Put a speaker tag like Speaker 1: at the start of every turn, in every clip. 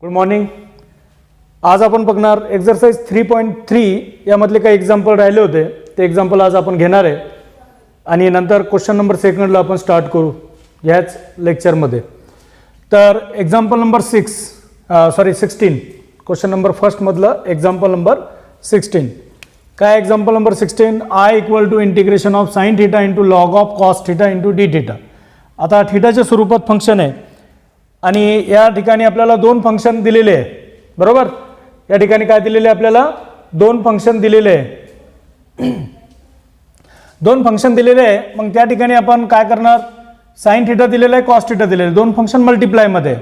Speaker 1: Good morning. आज आपण बघणार एक्सरसाइज 3.3 यामधले काही एक्झाम्पल राहिले होते ते एक्झाम्पल आज आपण घेणार आहे आणि नंतर क्वेश्चन नंबर सेकंडला आपण स्टार्ट करू ह्याच लेक्चरमध्ये. तर एक्झाम्पल नंबर 16 क्वेश्चन नंबर फर्स्टमधलं एक्झाम्पल नंबर 16 काय. Example number 16 I equal to integration of sine theta into log of cos theta into d theta. आता थिटाच्या स्वरूपात फंक्शन आहे आणि या ठिकाणी आपल्याला दोन फंक्शन दिलेले आहे बरोबर. या ठिकाणी काय दिलेले आहे आपल्याला दोन फंक्शन दिलेले आहे दोन फंक्शन दिलेले आहे. मग त्या ठिकाणी आपण काय करणार साइन थिटा दिलेला आहे कॉस थिटा दिलेला आहे दोन फंक्शन मल्टिप्लाय मध्ये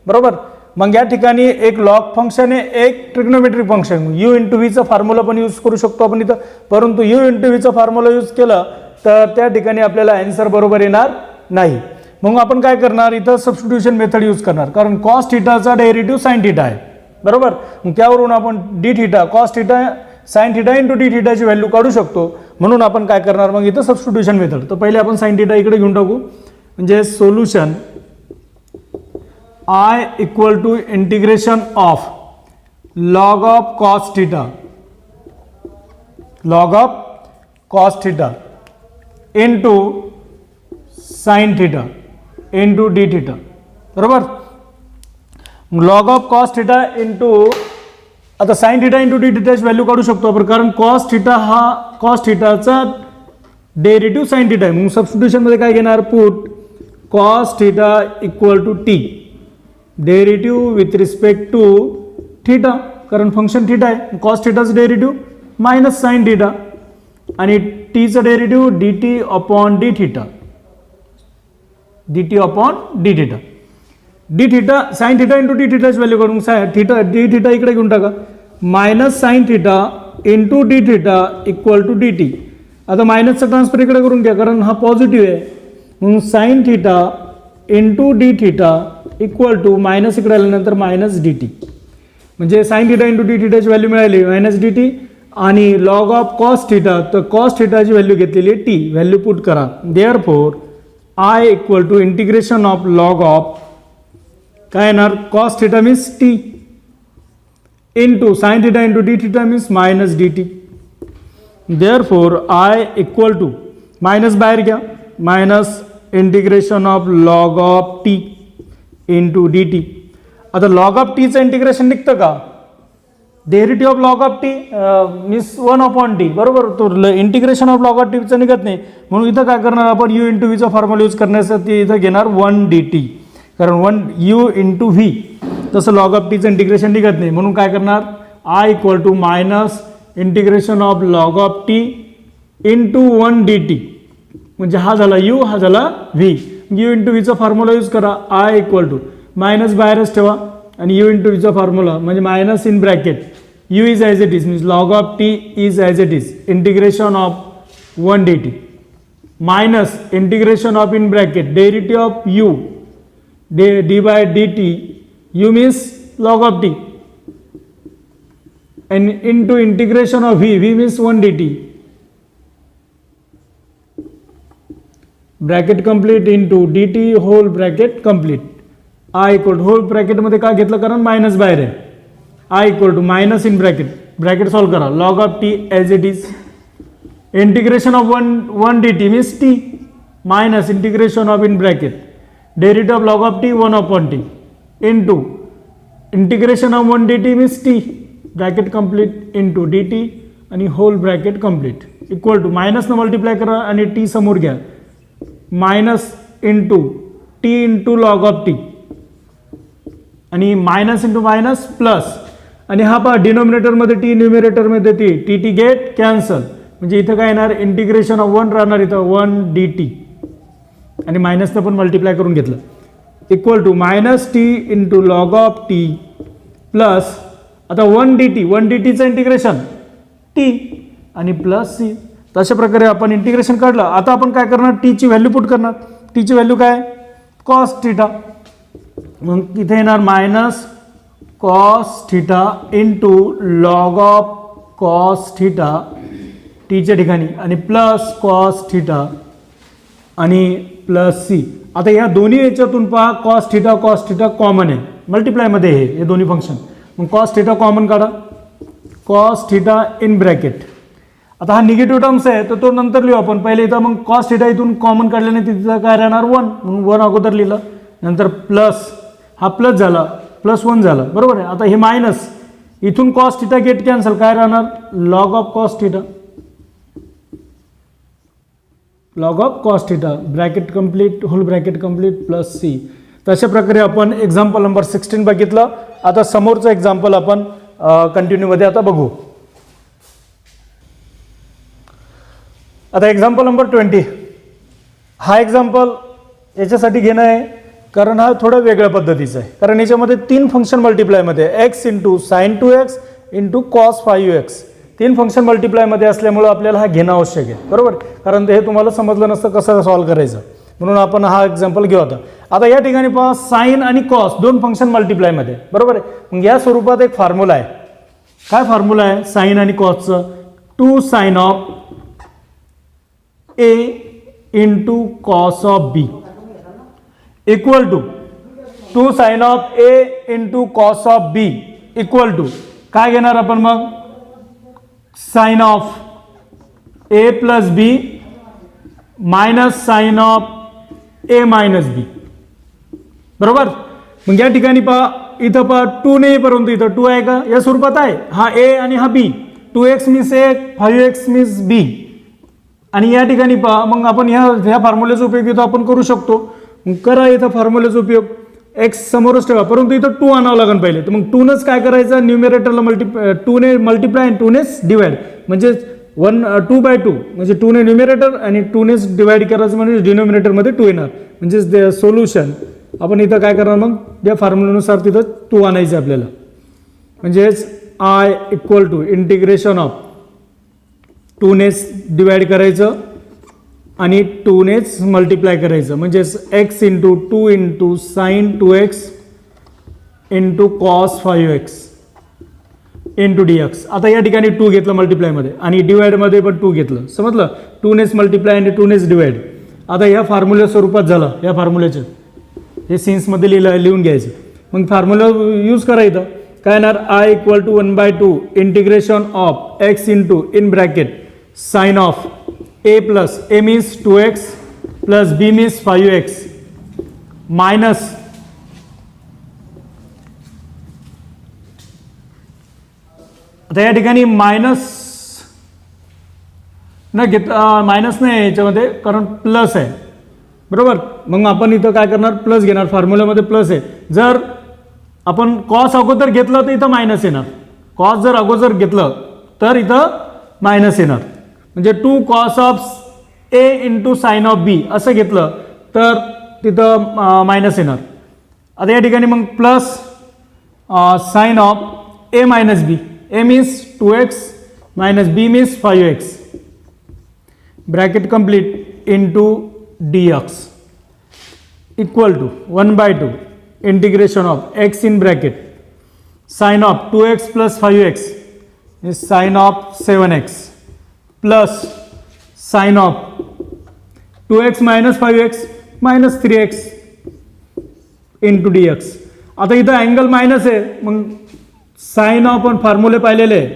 Speaker 1: बरोबर. मग या ठिकाणी एक लॉग फंक्शन आहे एक ट्रिग्नोमेट्रिक फंक्शन यू इंटू व्हीचा फॉर्म्युला पण यूज करू शकतो आपण इथं. परंतु यू इंटू व्हीचा फॉर्म्युला यूज केला तर त्या ठिकाणी आपल्याला आन्सर बरोबर येणार नाही. मग आपण काय करणार इथं सबस्टिट्यूशन मेथड यूज करणार कारण कॉस थिटाचा डेरिव्हेटिव्ह साइन थिटा आहे बरोबर. मग त्यावरून आपण d theta cos theta sine theta into d थिटाची व्हॅल्यू काढू शकतो. म्हणून आपण काय करणार मग इथं सबस्टिट्यूशन मेथड. तर पहिले आपण साइन थिटा इकडे घेऊन टाकू म्हणजे solution I equal to integration of log of cos theta into sine theta into d theta बरोबर. Log of cos theta into आता साइन थिटा इंटू डी थिटाची व्हॅल्यू काढू शकतो आपण कारण कॉस थिटा हा कॉस थिटाचा डेरिव्हेटिव्ह साइन थिटा आहे. मग सबस्टिट्यूशन मध्ये काय घेणार put cos theta equal to t derivative with respect to theta कारण फंक्शन थिटा आहे. कॉस थिटाचं डेरिव्हेटिव्ह मायनस साइन थिटा आणि टीचं derivative d t upon d theta dt upon d theta. D theta sine theta into d थिटाची value काढून theta d theta इकडे घेऊन टाका minus sine theta into d theta equal to d t. आता मायनसचा transfer इकडे करून घ्या कारण हा पॉझिटिव्ह आहे. म्हणून sine theta into d theta equal to minus इकडे आल्यानंतर मायनस डी टी म्हणजे साइन थिटा इंटू डी थिटाची व्हॅल्यू मिळाली मायनस डी टी आणि लॉग ऑफ कॉस थिटा तर कॉस थिटाची व्हॅल्यू घेतलेली आहे टी व्हॅल्यू पुट करा. Therefore I equal to integration of log of काय येणार cos theta means t into sine theta into d theta means minus d t. Therefore I equal to minus बाहेर घ्या minus integration of log of t into d t. आता log of टीचं integration निघतं का derivative of log of T means 1 upon T बरोबर. तो integration of log of टीचं निघत नाही म्हणून इथं काय करणार आपण यू इंटू व्हीचा फॉर्म्युला यूज करण्यासाठी इथं घेणार 1 डी टी कारण 1 यू इंटू व्ही तसं लॉग ऑफ टीचं इंटिग्रेशन निघत नाही म्हणून काय करणार I equal to minus integration of log of t into 1 d t म्हणजे हा झाला यू हा झाला व्ही. यू इंटू व्हीचा फॉर्म्युला यूज करा आय इक्वल टू मायनस बाहेरच ठेवा आणि यू इंटू व्हीचा फॉर्म्युला म्हणजे minus in bracket u is as it is means log of t is as it is integration of 1 d t minus integration of in bracket derivative of u d by d t u means log of t and into integration of v means 1 dt bracket complete into dt whole bracket complete. I equal to whole bracket मध्ये का घेतलं कारण minus बाहेर आहे. I equal to minus in bracket solve करा log of t as it is integration of 1 dt means t minus integration of in bracket derivative of log of t 1 upon t into integration of 1 dt means t bracket complete into d t आणि whole bracket complete equal to मायनसनं multiply करा आणि t समोर घ्या minus into t into log of t आणि minus into minus plus आणि हा पहा डिनॉमिनेटरमध्ये टी न्यूमिरेटरमध्ये टी टी गेट कॅन्सल म्हणजे इथं काय येणार इंटिग्रेशन ऑफ 1 राहणार इथं 1 डी टी आणि मायनसनं पण मल्टिप्लाय करून घेतलं equal to minus t into log of t plus आता 1 डी टीचं इंटिग्रेशन टी आणि प्लस सी. तशा प्रकारे आपण इंटिग्रेशन काढलं. आता आपण काय करणार टीची व्हॅल्यू पुट करणार. टीची व्हॅल्यू काय कॉस थिटा मग इथे येणार minus cos theta into log of cos theta टीच्या ठिकाणी आणि प्लस कॉस थिटा आणि प्लस सी. आता या दोन्ही याच्यातून पहा कॉस थिटा कॉमन आहे मल्टिप्लायमध्ये हे दोन्ही फंक्शन. मग कॉस थिटा कॉमन काढा, कॉस थिटा इन ब्रॅकेट. आता हा निगेटिव्ह टर्म्स आहे तर तो नंतर लिहू आपण, पहिले इथं मग कॉस थिटा इथून कॉमन काढल्याने तिथं काय राहणार 1, म्हणून 1 अगोदर लिहिलं, नंतर प्लस, हा प्लस झाला, +1 झालं, बरोबर आहे. आता हे मायनस, इथून कॉस थिटा गेट कॅन्सल, काय राहणार log of cos theta, log of cos theta, bracket complete, whole bracket complete plus c. तशा प्रकारे आपण एक्झाम्पल नंबर 16 बघितलं. आता समोरचं एक्झाम्पल आपण कंटिन्यूमध्ये आता बघू. आता एक्झाम्पल नंबर 20. हा एक्झाम्पल याच्यासाठी घेणं आहे कारण हा थोडा वेगळ्या पद्धतीचा आहे, कारण याच्यामध्ये 3 फंक्शन मल्टिप्लायमध्ये x into sine 2x into cos 5x 3 function मल्टिप्लायमध्ये असल्यामुळं आपल्याला हा घेणं आवश्यक आहे, बरोबर. कारण हे तुम्हाला समजलं नसतं कसं सॉल्व्ह करायचं, म्हणून आपण हा एक्झाम्पल घेऊ. आता या ठिकाणी पहा साइन आणि कॉस 2 फंक्शन मल्टिप्लायमध्ये, बरोबर आहे. मग या स्वरूपात एक फॉर्म्युला आहे. काय फॉर्म्युला आहे साइन आणि कॉसचं? 2 sine of a into cos of b equal to 2 sine of a into cos of b equal to काय घेणार आपण मग sine of a plus b minus sine of a minus b, बरोबर. मग या ठिकाणी पहा इथं पहा 2 नाही, परंतु इथं 2 आहे का, या स्वरूपात आहे. हा a आणि हा b, 2x means a, 5x means b. आणि या ठिकाणी पहा मग आपण ह्या फॉर्म्युलेचा उपयोग इथं आपण करू शकतो. मग करा इथं फॉर्म्युलेचा उपयोग, x समोरच ठेवा, परंतु इथं 2 आणावं लागेल पहिले. तर मग 2नच काय करायचं, न्यूमरेटरला 2ने मल्टिप्लाय आणि 2नेच डिवाइड, म्हणजे 2/2 म्हणजे 2ने न्यूमरेटर आणि 2नेच डिवाइड करायचं, म्हणजे डिनोमिनेटरमध्ये 2 येणार, म्हणजे सोल्युशन. आपण इथं काय करणार मग या फॉर्म्युलेनुसार तिथं 2 आणायचं आपल्याला, म्हणजेच i equal to integration of 2नेच डिवाइड करायचं आणि 2नेच मल्टिप्लाय करायचं, म्हणजेच x into 2 into sine 2x into cos 5x into dx. आता या ठिकाणी 2 घेतलं मल्टिप्लायमध्ये आणि डिवाइडमध्ये पण 2 घेतलं, समजलं. 2नेच मल्टिप्लाय आणि 2नेच डिवाइड. आता ह्या फॉर्म्युला स्वरूपात झालं, या फॉर्म्युल्याचं हे सीन्समध्ये लिहून घ्यायचं. मग फॉर्म्युला यूज करायचं, काय येणार i equal to 1/2 integration of x into in bracket sine of a plus a means 2x plus b means 5x minus आता या ठिकाणी मायनस न घेता, मायनस नाही याच्यामध्ये कारण प्लस आहे, बरोबर. मग आपण इथं काय करणार, प्लस घेणार, फॉर्म्युलामध्ये प्लस आहे. जर आपण कॉस अगोदर घेतलं तर इथं मायनस येणार, कॉस जर अगोदर घेतलं तर इथं मायनस येणार, म्हणजे 2 cos of a into sine of b असं घेतलं तर तिथं मायनस येणार. आता या ठिकाणी मग plus sine of a minus b, a means 2x minus b means 5x bracket complete into dx equal to 1/2 integration of x in bracket sin of 2x plus 5x is sin of 7x plus sin of 2x minus 5x minus 3x into dx. आता इथं angle minus आहे, मग sine of आपण फॉर्म्युले पाहिलेले आहे,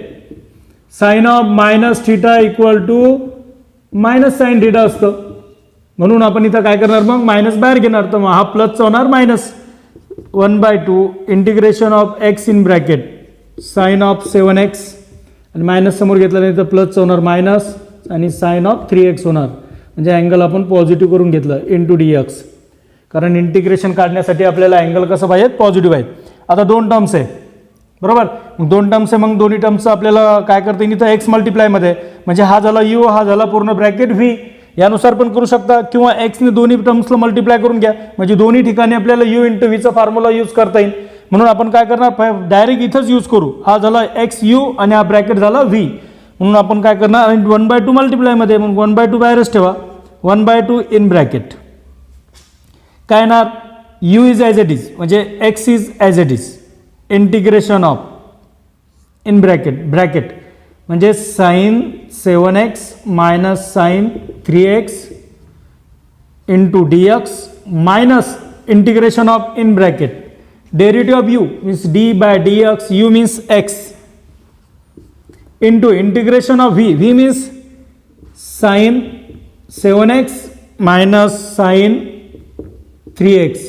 Speaker 1: sine of minus theta equal to minus sine theta असतं, म्हणून आपण इथं काय करणार मग मायनस बाहेर घेणार, तर मग हा प्लसचा होणार minus 1/2 integration of x in bracket sine of 7x आणि मायनस समोर घेतल्याने तर प्लसचं होणार मायनस आणि साइन ऑफ 3x होणार, म्हणजे अँगल आपण पॉझिटिव्ह करून घेतलं इंटू dx, कारण इंटिग्रेशन काढण्यासाठी आपल्याला अँगल कसं पाहिजे पॉझिटिव्ह आहेत. आता 2 टर्म्स आहे, बरोबर. मग 2 टर्म्स आहे, मग दोन्ही टर्म्सचं आपल्याला काय करता येईल, इथं x मल्टिप्लायमध्ये, म्हणजे हा झाला u, हा झाला पूर्ण ब्रॅकेट v, यानुसार पण करू शकता, किंवा x ने दोन्ही टर्म्सला मल्टिप्लाय करून घ्या, म्हणजे दोन्ही ठिकाणी आपल्याला u इंटू व्हीचा फॉर्म्युला यूज करता येईल. म्हणून आपण काय करणार, डायरेक्ट इथंच यूज करू, हा झाला x u आणि हा ब्रॅकेट झाला v, म्हणून आपण काय करणार 1/2 मल्टिप्लायमध्ये, मग 1/2 बाहेरच ठेवा, 1/2 इन ब्रॅकेट काय येणार, u is as it is, म्हणजे x is as it is integration of in bracket म्हणजे sine 7x minus sine 3x into dx minus integration of in bracket derivative of u means d by d x, u means x, into integration of v means sine 7x minus sine 3x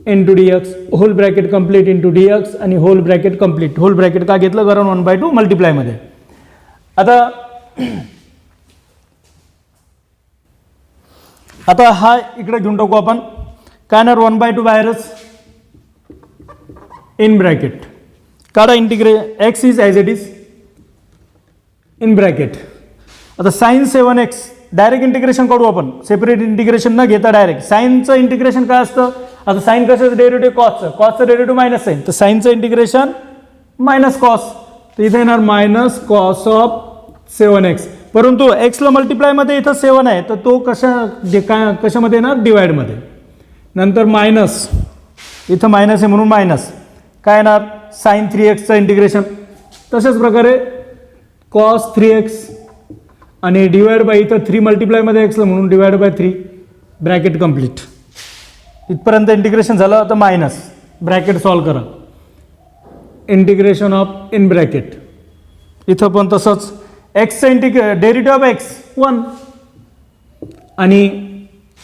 Speaker 1: into d x, whole bracket complete into d x आणि whole bracket complete. Whole bracket का घेतलं कारण 1/2 मल्टिप्लायमध्ये. आता हा इकडे घेऊन टाकू आपण. काय ना 1/2 बाहेरच इन ब्रॅकेट काढा. X is as it is in bracket. आता साइन 7x डायरेक्ट इंटिग्रेशन करू आपण, सेपरेट इंटिग्रेशन न घेता डायरेक्ट. साईनचं इंटिग्रेशन काय असतं, आता साइन कशाचं डेरिव्हेटिव्ह कॉसचं, कॉसचं डेरिव्हेटिव्ह मायनस साइन, तर साइनचं इंटिग्रेशन मायनस कॉस, तर इथे येणार मायनस कॉस ऑफ 7x. परंतु एक्सला मल्टिप्लायमध्ये इथं 7 आहे, तर तो कशामध्ये येणार, डिवाइडमध्ये. नंतर मायनस, इथं मायनस आहे म्हणून मायनस, काय येणार साइन 3x चं इंटिग्रेशन. तशाच प्रकारे कॉस 3x आणि डिवाइड बाय इथं 3 मल्टिप्लायमध्ये एक्सला म्हणून डिवाइड बाय 3 ब्रॅकेट कंप्लीट. इथपर्यंत इंटिग्रेशन झालं. आता मायनस ब्रॅकेट सॉल्व करा. इंटिग्रेशन ऑफ इन ब्रॅकेट, इथं पण तसंच एक्सचं डेरिव्हेटिव्ह ऑफ एक्स 1 आणि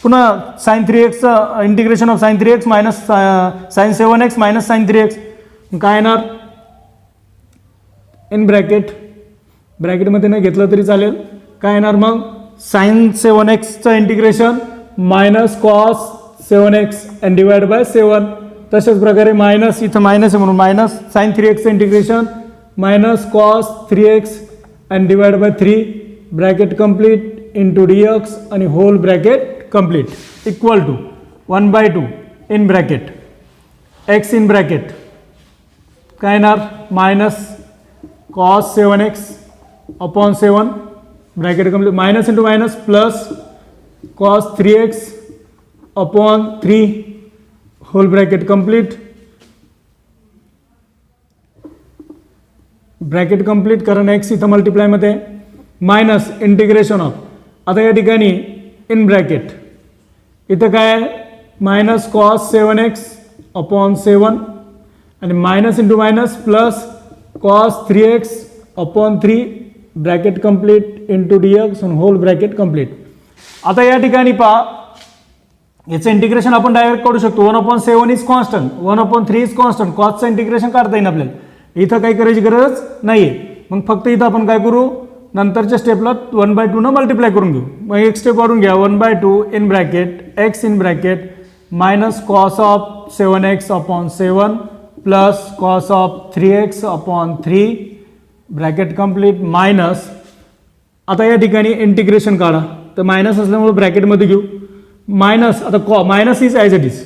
Speaker 1: पुन्हा साइन 3xचं integration of sine 3x minus sine 7x minus sine 3x, काय येणार इन ब्रॅकेट. ब्रॅकेटमध्ये नाही घेतलं तरी चालेल. काय येणार मग साइन 7xचं integration minus cos 7x and divide by 7. तशाच प्रकारे मायनस, इथं मायनस आहे म्हणून मायनस साइन 3xचं integration minus cos 3x and divide by 3 bracket complete into d x आणि whole bracket complete equal to 1/2 in bracket x in bracket, काय येणार minus cos 7x upon 7 bracket complete, minus into minus plus cos 3x upon 3 whole bracket complete, bracket complete कारण x इथं मल्टिप्लायमध्ये minus integration of. आता या ठिकाणी in bracket इथं काय आहे मायनस कॉस 7x अपॉन 7 आणि minus into minus plus cos 3x upon 3 bracket complete into d x आणि होल ब्रॅकेट कंप्लीट. आता या ठिकाणी पहा याचं इंटिग्रेशन आपण डायरेक्ट काढू शकतो. 1/7 इज कॉन्स्टंट, 1/3 इज कॉन्स्टंट, कॉसचं इंटिग्रेशन काढता येईल आपल्याला. इथं काही करायची गरज नाही आहे. मग फक्त इथं आपण काय करू, नंतरच्या स्टेपला 1/2 न मल्टिप्लाय करून घेऊ. मग एक स्टेप वाढून घ्या. 1/2 in bracket x in bracket minus cos of 7x upon 7 plus cos of 3x upon 3 bracket complete minus. आता या ठिकाणी इंटिग्रेशन काढा, तर मायनस असल्यामुळे ब्रॅकेटमध्ये घेऊ. मायनस, आता minus is as it is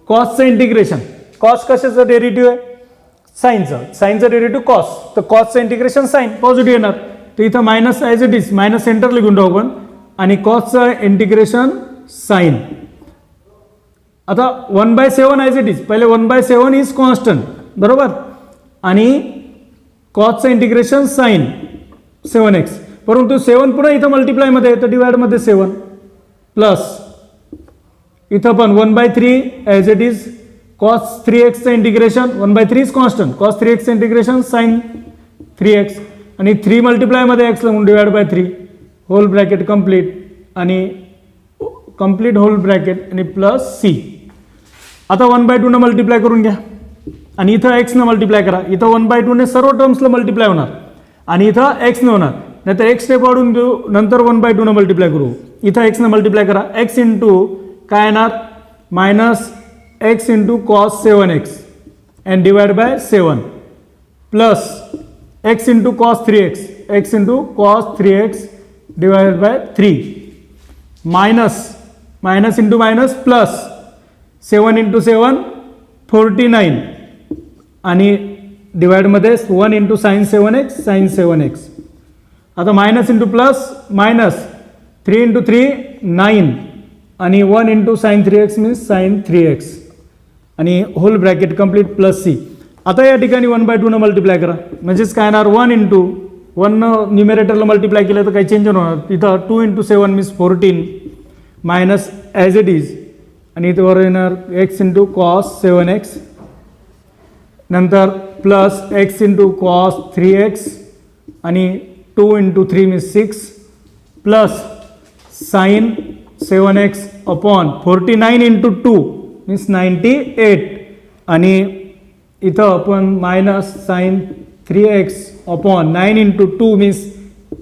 Speaker 1: कॉसचं इंटिग्रेशन, कॉस कशाचं डेरिव्हेटिव्ह आहे साईनचं, साईनचं डेरिव्हेटिव्ह कॉस, तर कॉसचं इंटिग्रेशन साईन पॉझिटिव्ह येणार. तर इथं minus as it is minus centre लिहून टाकू आपण आणि कॉसचं इंटिग्रेशन साईन. आता 1/7 ॲज इट इज, पहिले 1/7 इज कॉन्स्टंट बरोबर आणि कॉसचं इंटिग्रेशन साईन 7x, परंतु 7 पुन्हा इथं मल्टिप्लायमध्ये आहे तर डिवाइडमध्ये 7 प्लस इथं पण 1/3 ॲज इट इज कॉस 3xचं इंटिग्रेशन 1/3 इज कॉन्स्टंट, कॉस 3xचं इंटिग्रेशन साइन 3x आणि 3 मल्टिप्लायमध्ये एक्सला म्हणून divide by 3 whole bracket complete आणि कंप्लीट होल ब्रॅकेट आणि प्लस सी. आता 1/2 न मल्टिप्लाय करून घ्या आणि इथं x न मल्टिप्लाय करा. इथं 1/2 ने सर्व टर्म्सला मल्टिप्लाय होणार आणि इथं x न होणार, नाहीतर एक स्टेप वाढून देऊ नंतर 1/2 न मल्टिप्लाय करू. इथं x न मल्टिप्लाय करा, x इंटू काय येणार minus x into cos 7x and divide by 7 plus x into cos 3x, x into cos 3x divide by 3 minus minus into minus plus 7 into 7 49 आणि डिवाइडमध्ये 1 into sine 7x sine 7x. आता minus into plus minus 3 into 3 9 आणि 1 into sine 3x means sine 3x आणि whole bracket complete plus C. आता या ठिकाणी 1/2 न multiply करा म्हणजेच काय येणार 1 इंटू 1 न्युमेरेटरला मल्टिप्लाय केलं तर काही चेंज होणार. तिथं 2 into 7 means 14 minus as it is आणि इथं वर येणार x इंटू कॉस 7x नंतर plus x into cos 3x आणि 2 into 3 means 6 plus sine 7x upon 49 into 2 means 98 आणि इथं आपण minus sine 3x upon 9 into 2 means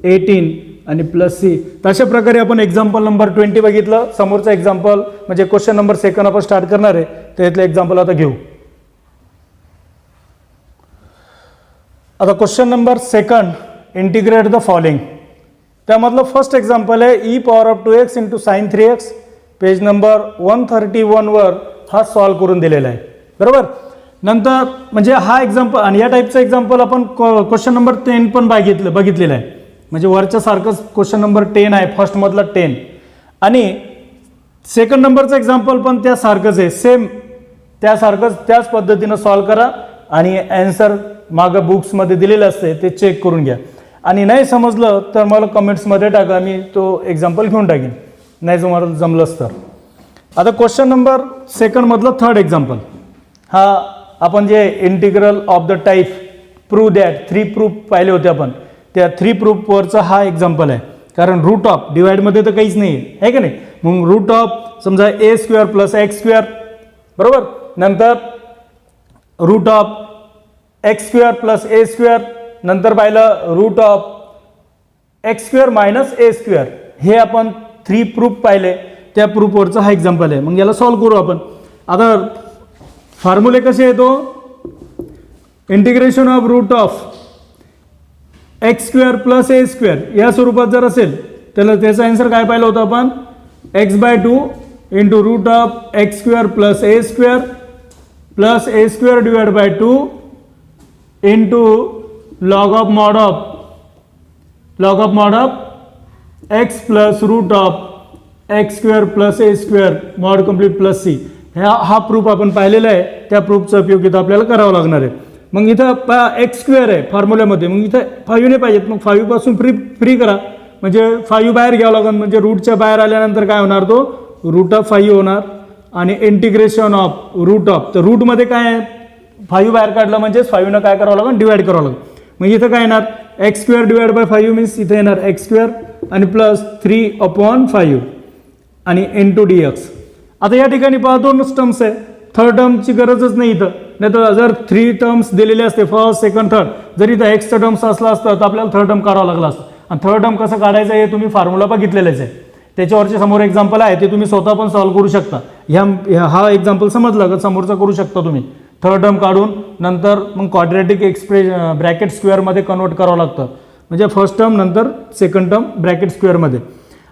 Speaker 1: 18 आणि प्लस सी. तशा प्रकारे आपण एक्झाम्पल नंबर 20 बघितलं. समोरचं एक्झाम्पल म्हणजे क्वेश्चन नंबर 2 आपण स्टार्ट करणार आहे, त्यातलं एक्झाम्पल आता घेऊ. आता question number 2 integrate the following. त्यामधलं फर्स्ट एक्झाम्पल आहे E power of 2x into sine 3x. Page number 131 वर हा सॉल्व करून दिलेला आहे, बरोबर. नंतर म्हणजे हा एक्झाम्पल आणि या टाईपचं एक्झाम्पल आपण क्वेश्चन नंबर 10 पण बघितलेलं आहे. म्हणजे वरच्या सारखंच क्वेश्चन नंबर 10 आहे, फर्स्ट मधला 10 आणि सेकंड नंबरचं एक्झाम्पल पण त्यासारखंच आहे, सेम त्यासारखंच त्याच पद्धतीनं सॉल्व करा आणि ॲन्सर मागं बुक्समध्ये दिलेलं असते ते चेक करून घ्या. आणि नाही समजलं तर मला कमेंट्समध्ये टाका, मी तो एक्झाम्पल घेऊन टाकेन, नाही तुम्हाला जमलंच तर. आता क्वेश्चन नंबर 2 मधलं थर्ड एक्झाम्पल. हा आपण जे integral of the type prove that 3 proof पाहिले होते आपण, त्या 3 प्रूफवरचा हा एक्झाम्पल आहे. कारण रूट ऑफ डिवाइडमध्ये तर काहीच नाही आहे का नाही. मग रूट ऑफ समजा a square plus x square, बरोबर. नंतर root of x square plus a square, नंतर पाहिलं root of x square minus a square. हे आपण 3 प्रूफ पाहिले, त्या प्रूफवरचा हा एक्झाम्पल आहे. मग याला सॉल्व करू आपण. आता फॉर्म्युले कसे येतो, integration of root of x square plus a square या स्वरूपात जर असेल तर त्याचा आन्सर काय पाहिलं होतं आपण, x/2 into root of x square plus a square divide by 2 into log of mod of x plus root of x square plus a square mod complete plus c. हा प्रूफ आपण पाहिलेला आहे, त्या प्रूफचा उपयोग इथं आपल्याला करावा लागणार आहे. मग इथं एक्स स्क्वेअर आहे फॉर्म्युल्यामध्ये, मग इथं 5 नाही पाहिजेत, मग 5 पासून फ्री करा, म्हणजे 5 बाहेर घ्यावं लागेल. म्हणजे रूटच्या बाहेर आल्यानंतर काय होणार, तो रूट ऑफ 5 होणार आणि इंटिग्रेशन ऑफ रूट ऑफ, तर रूटमध्ये काय आहे 5 बाहेर काढलं म्हणजे 5 काय करावं लागेल, डिवाइड करावं लागेल. मग इथं काय येणार, x square divide bye 5 means इथे येणार एक्स स्क्वेअर आणि प्लस 3/5 आणि इंटू dx. आता या ठिकाणी पहा 2 टर्म्स आहे, थर्ड टर्मची गरजच नाही इथं. नाही तर जर 3 टर्म्स दिलेले असते फर्स्ट सेकंड थर्ड, जर इथं एक्सचं टर्म्स असला असतं तर आपल्याला थर्ड टर्म काढावं लागला असतं. आणि थर्ड टर्म कसं काढायचं हे तुम्ही फॉर्म्युला बघितलेलेच आहे, त्याच्यावरचे समोर एक्झाम्पल आहे ते तुम्ही स्वतः पण सॉल्व्ह करू शकता. हा एक्झाम्पल समजला का समोरचा करू शकता तुम्ही. थर्ड टर्म काढून नंतर मग क्वाड्रॅटिक ब्रॅकेट स्क्वेअरमध्ये कन्वर्ट करावं लागतं, म्हणजे फर्स्ट टर्म नंतर सेकंड टर्म ब्रॅकेट स्क्वेअरमध्ये.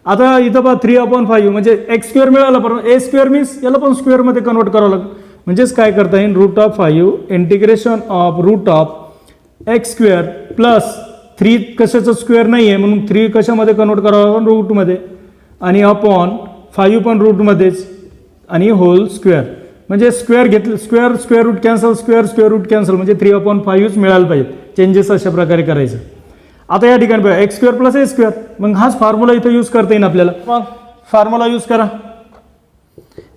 Speaker 1: आता इथं पहा 3/5 म्हणजे एक्स स्क्वेअर मिळाला, पण ए स्क्वेअर मीन्स याला पण स्क्वेअरमध्ये कन्वर्ट करावं लागतं. म्हणजेच काय करता येईल, root of 5 integration of root of x square plus 3 कशाचं स्क्वेअर नाही आहे म्हणून 3 कशामध्ये कन्वर्ट करावं लागेल, रूटमध्ये, आणि अपॉन 5 पण रूटमध्येच आणि होल स्क्वेअर. म्हणजे स्क्वेअर घेतलं, square root cancel, square root cancel, म्हणजे 3/5 मिळायला पाहिजे. चेंजेस अशा प्रकारे करायचं. आता या ठिकाणी बघा x square plus a square, मग हाच फॉर्म्युला इथं यूज करता येईल आपल्याला. मग फॉर्म्युला यूज करा,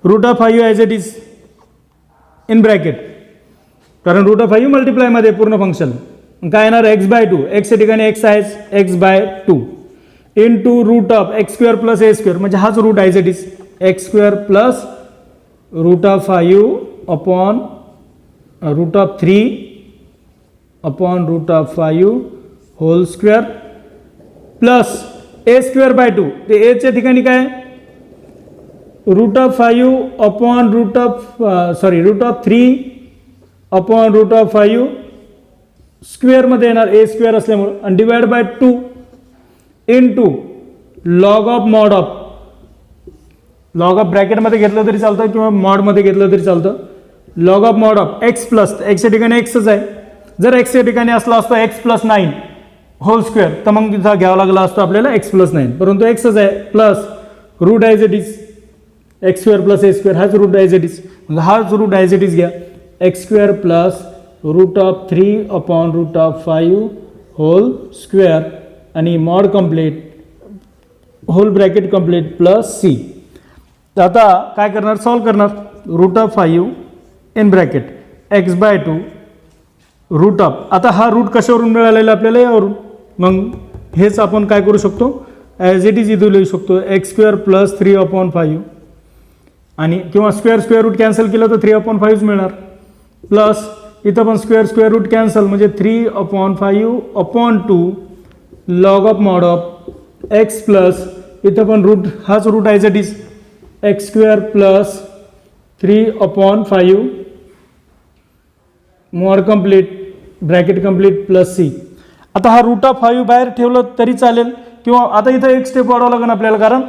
Speaker 1: root of 5 as it is in bracket, कारण रूट ऑफ 5 मल्टिप्लायमध्ये पूर्ण फंक्शन. काय येणार, x/2, एक्सच्या ठिकाणी एक्स आहेच, x/2 into root of x square plus a square, म्हणजे हाच root as it is x square plus root of 5 upon root of 3 upon root of 5 whole square plus a square by 2. ते एच्या ठिकाणी काय root of 5 upon root of 3 upon root of 5 स्क्वेअरमध्ये येणार a square असल्यामुळे, आणि divide by 2 into log of mod of, log of ब्रॅकेटमध्ये घेतलं तरी चालतं किंवा मॉडमध्ये घेतलं तरी चालतं, log of mod of x plus, एक्सच्या ठिकाणी एक्सच आहे. जर एक्सच्या ठिकाणी असला असतं एक्स प्लस 9 होल स्क्वेअर तर मग तिथं घ्यावं लागलं असतं आपल्याला एक्स प्लस 9, परंतु एक्सच आहे. Plus root as it is x square plus a square, हाच रूट ॲज इट इज, हाच रूट ॲज इट इज घ्या, x square plus root of 3 upon root of 5 whole square आणि mod complete whole bracket complete plus C. तर आता काय करणार, solve करणार. Root of 5 in bracket x/2 root of, आता हा रूट कशावरून मिळालेला आपल्याला यावरून, मग हेच आपण काय करू शकतो ॲज इट इज इथं लिहू शकतो x² + 3/5 आणि किंवा स्क्वेअर रूट कॅन्सल केलं तर 3/5 मिळणार प्लस इथं पण स्क्वेअर रूट कॅन्सल म्हणजे 3/5/2 log of mod of x plus इथं पण रूट हाच root as it is x² + 3/5 mod complete bracket complete plus c. आता हा रूट ऑफ 5 बाहेर ठेवलं तरी चालेल किंवा आता इथं एक स्टेप वाढवावं लागेल आपल्याला, कारण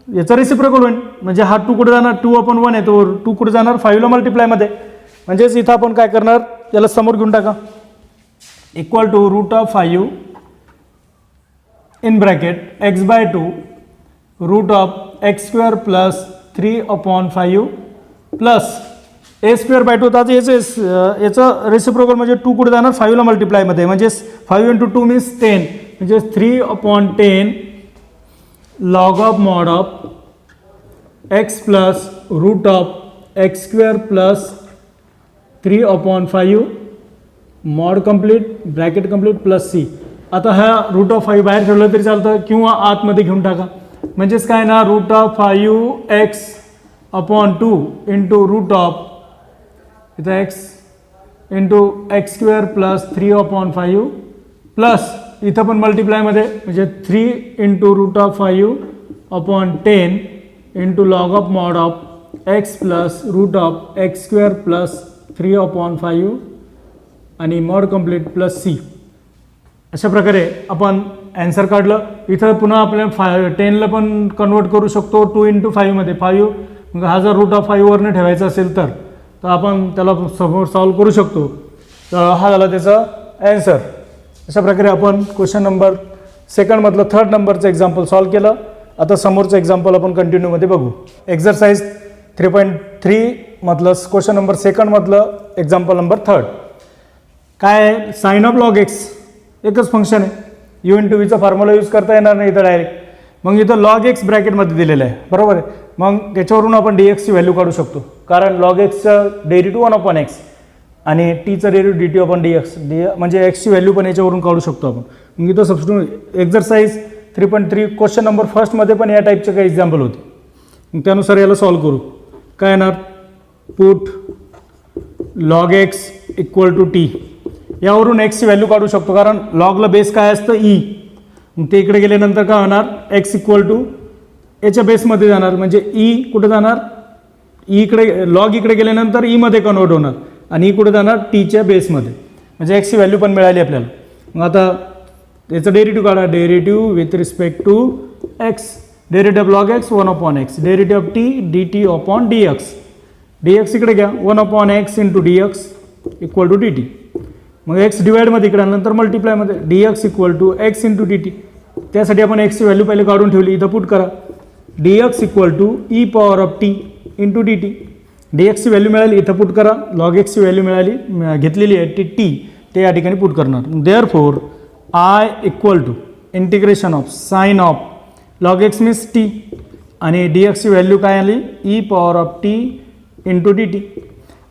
Speaker 1: याचा रेसिप्रोकल होईल म्हणजे हा 2 कुठे जाणार 2/1 आहे तो 2 कुठे जाणार 5ला मल्टिप्लायमध्ये, म्हणजेच इथं आपण काय करणार याला समोर घेऊन टाका equal to root of 5 in bracket x/2 root of x² + 3/5 plus a²/2. तर याचं रेसिप्रोकल म्हणजे 2 कुठे जाणार 5ला मल्टिप्लायमध्ये, म्हणजे 5 × 2 मीन्स 10 म्हणजे 3/10 log of mod of x plus root of x² + 3/5 mod complete bracket complete plus c. आता हा रूट ऑफ 5 बाहेर ठेवलं तरी चालतं किंवा आतमध्ये घेऊन टाका, म्हणजेच काय ना root of 5x/2 into root of इथं x इंटू x² + 3/5 प्लस इथं पण मल्टिप्लायमध्ये म्हणजे 3 into root of 5/10 into log of mod of x plus root of x² + 3/5 आणि मॉड कंप्लीट प्लस c. अशा प्रकारे आपण ॲन्सर काढलं. इथं पुन्हा आपल्याला 10ला पण कन्वर्ट करू शकतो 2 × 5 मध्ये 5, मग हा जर रूट ऑफ 5 वरनं ठेवायचा असेल तर आपण त्याला समोर सॉल्व करू शकतो. तर हा झाला त्याचा ॲन्सर. अशा प्रकारे आपण क्वेश्चन नंबर 2 मधलं 3rd नंबरचं एक्झाम्पल सॉल्व केलं. आता समोरचं एक्झाम्पल आपण कंटिन्यूमध्ये बघू. एक्झरसाइज 3.3 मधलं क्वेश्चन नंबर 2 मधलं एक्झाम्पल नंबर 3rd. काय आहे साइन ऑफ लॉग x, एकच फंक्शन आहे. u × v चा फॉर्म्युला यूज करता येणार नाही इथं डायरेक्ट, मग इथं लॉग x ब्रॅकेटमध्ये दिलेलं आहे बरोबर आहे. मग त्याच्यावरून आपण dx ची व्हॅल्यू काढू शकतो, कारण लॉग xचं डेरिव्हेटिव्ह 1/x आणि टीचं डेरिव्हेटिव्ह dt/dx म्हणजे x ची व्हॅल्यू पण याच्यावरून काढू शकतो आपण. मग इथं सबस्टिट्यूट एक्झरसाइज 3.3 क्वेश्चन नंबर 1 मध्ये पण या टाईपचे काही एक्झाम्पल होते. मग त्यानुसार याला सॉल्व करू. काय येणार put log x equal to t, यावरून x ची व्हॅल्यू काढू शकतो कारण लॉगला बेस काय असतं e. मग ते इकडे गेल्यानंतर काय होणार x इक्वल टू याच्या बेसमध्ये जाणार म्हणजे e कुठे जाणार e इकडे, लॉग इकडे गेल्यानंतर e मध्ये कन्वर्ट होणार आणि e कुठे जाणार टीच्या बेसमध्ये, म्हणजे x ची व्हॅल्यू पण मिळाली आपल्याला. मग आता याचं डेरिव्हेटिव्ह काढा, derivative with respect to x, derivative log x 1/x, derivative of t dt/dx, dx इकडे घ्या 1/x × dx equal to dt. मग x डिवाइडमध्ये इकडे नंतर मल्टिप्लायमध्ये dx equal to x × dt. त्यासाठी आपण x ची व्हॅल्यू पहिले काढून ठेवली, इथं पुट करा dx equal to e⁻t × dt. dx ची व्हॅल्यू मिळाली, इथं पुट करा log x ची व्हॅल्यू मिळाली घेतलेली आहे t, ते या ठिकाणी पुट करणार. Therefore I equal to integration of sine of log x means t आणि dx ची व्हॅल्यू काय आली e⁻t × dt.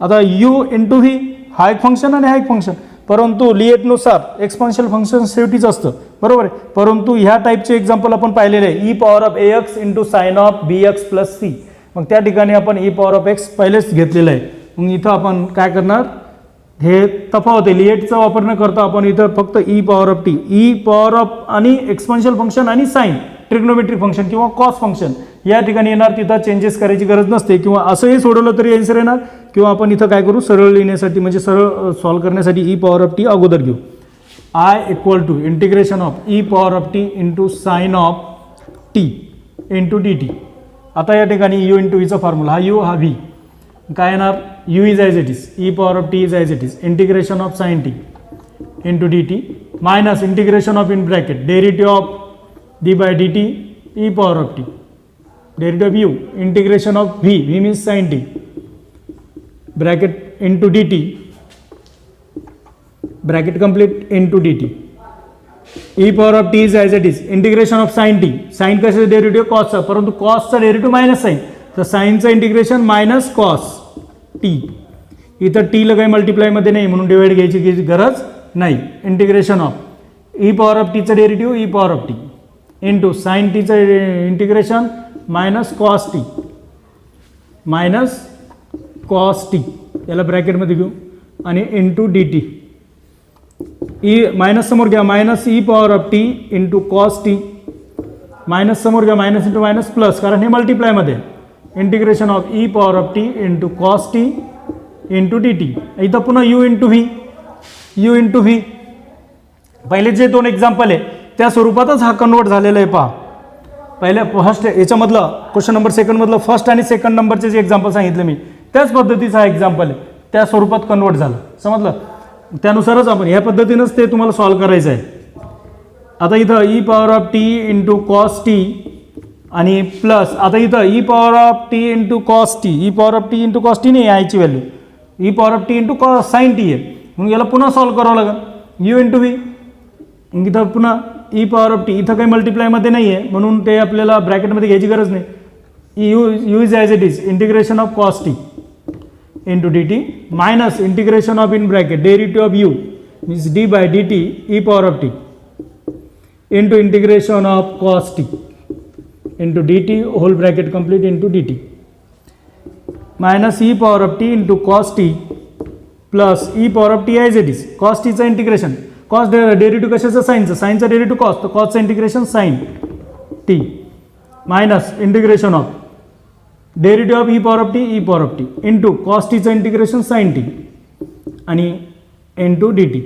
Speaker 1: आता u × v हा एक फंक्शन आणि हा एक फंक्शन, परंतु लिएटनुसार एक्सपोनेन्शियल फंक्शन शेवटीच असतं बरोबर आहे. परंतु ह्या टाईपचे एक्झाम्पल आपण पाहिलेले आहे e⁻ax × sin of bx + c. मग त्या ठिकाणी आपण e⁻x पहिलेच घेतलेलं आहे. मग इथं आपण काय करणार, हे तफावत आहे लिएटचा वापर न करता आपण इथं फक्त e⁻t आणि एक्सपोनेन्शियल फंक्शन आणि साइन ट्रिग्नोमेट्रिक फंक्शन किंवा कॉस फंक्शन या ठिकाणी येणार. तिथं चेंजेस करायची गरज नसते किंवा असंही सोडवलं तरी आन्सर येणार, किंवा आपण इथं काय करू सरळ लिहिण्यासाठी म्हणजे सरळ सॉल्व करण्यासाठी e⁻t अगोदर घेऊ. I equal to integration of e⁻t × sine of t × dt. आता या ठिकाणी u × v चा फॉर्म्युला, हा u हा v काय येणार u is as it is e⁻t is as it is integration of sine t × dt minus integration of in bracket derivative of d/dt e⁻t derivative u integration of v means sine t bracket into dt bracket complete into dt e⁻t is as it is integration of sine t. Sine कशाचं derivative कॉसचा, परंतु कॉसचा derivative minus sine, तर साइनचं integration minus cos t इथं टीला काही मल्टिप्लायमध्ये नाही म्हणून डिवाइड घ्यायची गरज नाही. Integration of e power of टीचं derivative e power of t into sine टीचं integration minus cos t minus cos t याला ब्रॅकेटमध्ये घेऊ आणि into d t. E minus समोर घ्या minus e power of t into cos t minus समोर घ्या मायनस इंटू मायनस प्लस कारण हे मल्टिप्लायमध्ये integration of e power of t into cos t into d t. इथं पुन्हा यू इंटू व्ही पहिले जे दोन एक्झाम्पल आहे त्या स्वरूपातच हा कन्वर्ट झालेला आहे. पहा पहिले फर्स्ट याच्यामधलं क्वेश्चन नंबर सेकंडमधलं फर्स्ट आणि सेकंड नंबरचे जे एक्झाम्पल सांगितले मी त्याच पद्धतीचा हा एक्झाम्पल आहे त्या स्वरूपात कन्वर्ट झालं. समजलं. त्यानुसारच आपण ह्या पद्धतीनंच ते तुम्हाला सॉल्व करायचं आहे. आता इथं e power of t into cos t आणि प्लस आता इथं e power of t into cos t e power of t into cos t नाही आयची value e power of t into cos sine t आहे म्हणून याला पुन्हा solve करावं लागेल. यू इंटू व्ही इथं पुन्हा ई पॉवर ऑफ टी इथं काही मल्टिप्लायमध्ये नाही आहे म्हणून ते आपल्याला ब्रॅकेटमध्ये घ्यायची गरज नाही. U is as it is integration of cos t into d t minus integration of in bracket derivative of u means d by d t e power of t into integration of cos t into d t whole bracket complete into d t minus e power of t into cos t plus e power of t as it is cos टीचं integration cos derivative कशाचं साईनचं derivative cos तर कॉसचं integration sine t minus integration of derivative of e power of t into cos टीचं integration sine t आणि into d t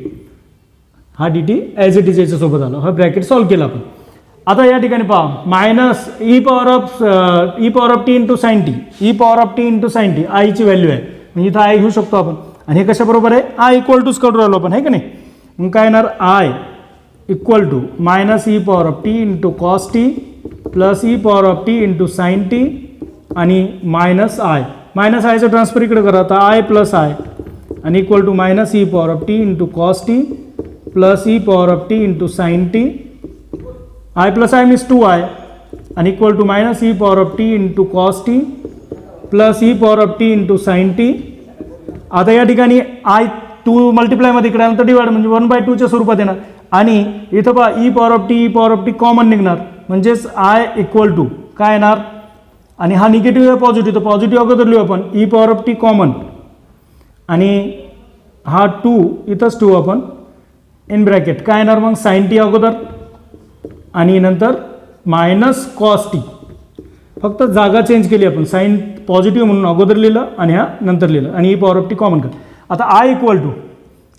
Speaker 1: हा d t as it is याच्यासोबत आला हा ब्रॅकेट सॉल्व केला आपण. आता या ठिकाणी पहा minus e power of t into sine t e power of t into sine t आयची व्हॅल्यू आहे म्हणजे इथं आय घेऊ शकतो आपण आणि हे कशाबरोबर आहे आय इक्वल टूच करून राहिलो आपण आहे का नाही. मग काय येणार I equal to minus e power of t into cos t plus e power of t into sine t आणि मायनस आयचं ट्रान्सफर इकडे करा आता आय प्लस आय आणि equal to minus e power of t into cos t plus e power of t into sine t I plus I means 2i आणि equal to minus e power of t into cos t plus e power of t into sine t. आता या ठिकाणी I 2 मल्टिप्लायमध्ये इकडे आल्यानंतर divide म्हणजे 1/2च्या स्वरूपात येणार आणि इथं पहा E power of T common निघणार म्हणजेच आय इक्वल टू काय येणार आणि हा निगेटिव्ह आहे पॉझिटिव्ह तर पॉझिटिव्ह अगोदर लिहू आपण E power of T common आणि हा 2 इथंच ठेवू आपण इन ब्रॅकेट काय येणार मग साईन टी अगोदर आणि नंतर मायनस कॉस टी फक्त जागा चेंज केली आपण साईन पॉझिटिव्ह म्हणून अगोदर लिहिलं आणि हा नंतर लिहिलं आणि e power of T common कर. आता आय इक्वल टू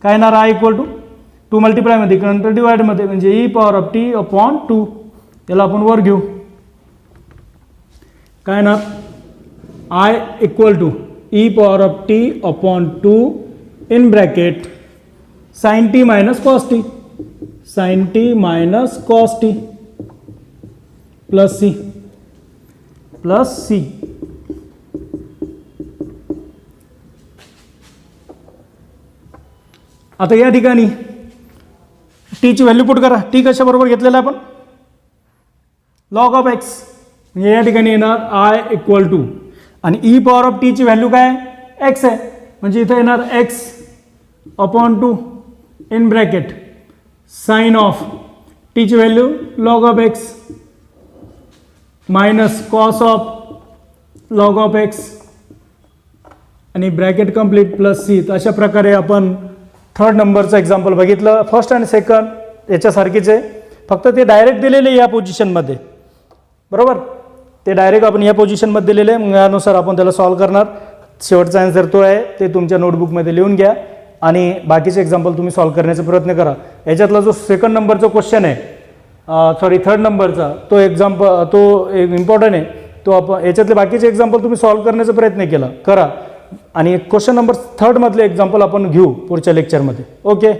Speaker 1: काय येणार आय इक्वल टू 2 मल्टिप्लायमध्ये नंतर डिवाइडमध्ये म्हणजे e power of t upon 2 याला आपण वर घेऊ काय येणार I equal to e power of t upon 2 in bracket sine t minus cos t sine t minus cos t plus C आता या ठिकाणी टीची व्हॅल्यू पुट करा. टी कशाबरोबर घेतलेला आपण लॉग ऑफ एक्स म्हणजे या ठिकाणी येणार आय इक्वल टू आणि ई पॉवर ऑफ टीची व्हॅल्यू काय एक्स आहे म्हणजे इथं येणार x upon 2 in bracket sine of टीची value log of x minus cos of log of x आणि ब्रॅकेट कंप्लीट प्लस सी. अशा प्रकारे आपण थर्ड नंबरचं एक्झाम्पल बघितलं. फर्स्ट आणि सेकंड याच्यासारखीच आहे फक्त ते डायरेक्ट दिलेले या पोझिशनमध्ये बरोबर ते डायरेक्ट आपण या पोझिशनमध्ये दिलेले मग यानुसार आपण त्याला सॉल्व करणार. शेवटचा आन्सर तो आहे ते तुमच्या नोटबुकमध्ये लिहून घ्या आणि बाकीचे एक्झाम्पल तुम्ही सॉल्व करण्याचा प्रयत्न करा. याच्यातला जो सेकंड नंबरचा क्वेश्चन आहे थर्ड नंबरचा तो एक्झाम्पल तो एक इम्पॉर्टंट आहे तो आपण याच्यातले बाकीचे एक्झाम्पल तुम्ही सॉल्व करण्याचा प्रयत्न करा आणि क्वेश्चन नंबर 3 मधले एक्झाम्पल आपण घेऊ पुढच्या लेक्चरमध्ये. ओके.